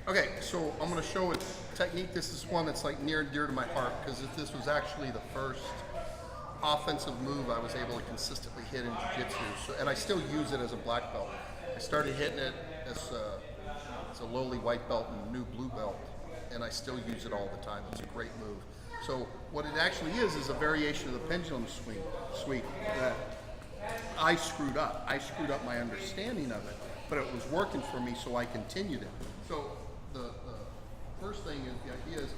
Okay, so I'm going to show a technique. This is one that's like near and dear to my heart because this was actually the first offensive move I was able to consistently hit in jiu-jitsu. So, and I still use it as a black belt. I started hitting it as a lowly white belt and a new blue belt, and I still use it all the time. It's a great move. So what it actually is a variation of the pendulum sweep that I screwed up. I screwed up my understanding of it, but it was working for me, so I continued it. So the first thing is, the idea is,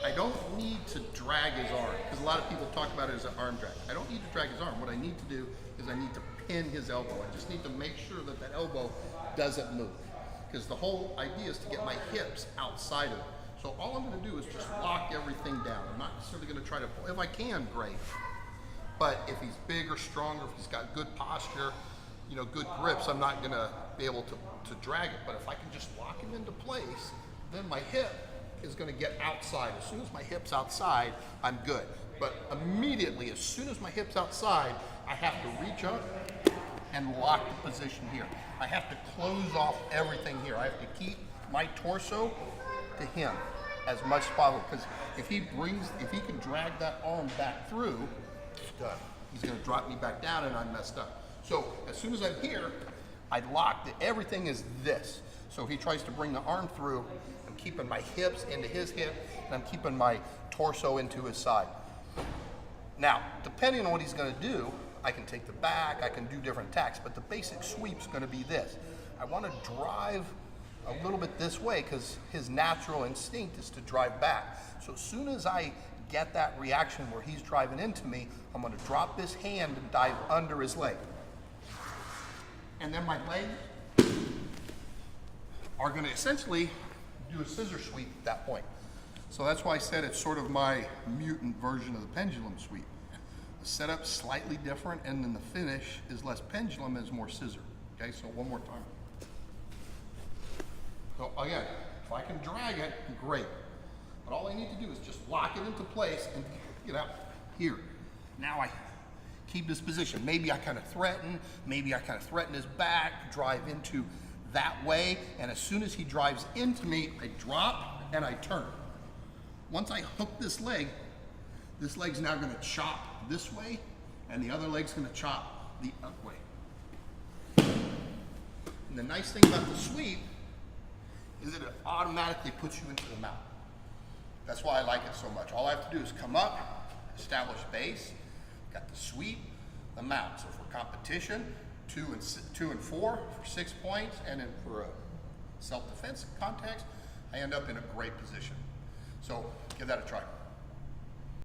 I don't need to drag his arm, because a lot of people talk about it as an arm drag. I don't need to drag his arm. What I need to do is I need to pin his elbow. I just need to make sure that that elbow doesn't move, because the whole idea is to get my hips outside of it. So all I'm going to do is just lock everything down. I'm not necessarily going to try to pull. If I can, great. But if he's big or stronger, if he's got good posture, you know, good grips, I'm not going to be able to drag it. But if I can just lock him into place, then my hip is going to get outside. As soon as my hip's outside, I'm good. But immediately, as soon as my hip's outside, I have to reach up and lock the position here. I have to close off everything here. I have to keep my torso to him as much as possible, because if he can drag that arm back through, done. He's going to drop me back down and I'm messed up. So as soon as I'm here, I lock everything is this. So he tries to bring the arm through, I'm keeping my hips into his hip, and I'm keeping my torso into his side. Now, depending on what he's going to do, I can take the back, I can do different attacks, but the basic sweep's going to be this. I want to drive a little bit this way because his natural instinct is to drive back. So as soon as I get that reaction where he's driving into me, I'm going to drop this hand and dive under his leg. And then my legs are going to essentially do a scissor sweep at that point. So that's why I said it's sort of my mutant version of the pendulum sweep. The setup's slightly different, and then the finish is less pendulum and is more scissor. Okay, so one more time. So again, if I can drag it, great. But all I need to do is just lock it into place and get out here. Now I keep this position. Maybe I kind of threaten his back, drive into that way, and as soon as he drives into me, I drop and I turn. Once I hook this leg's now going to chop this way, and the other leg's going to chop the other way. And the nice thing about the sweep is that it automatically puts you into the mount. That's why I like it so much. All I have to do is come up, establish base, got the sweep, the mount. So for competition, 2 and 4 for 6 points, and then for a self-defense context, I end up in a great position. So give that a try.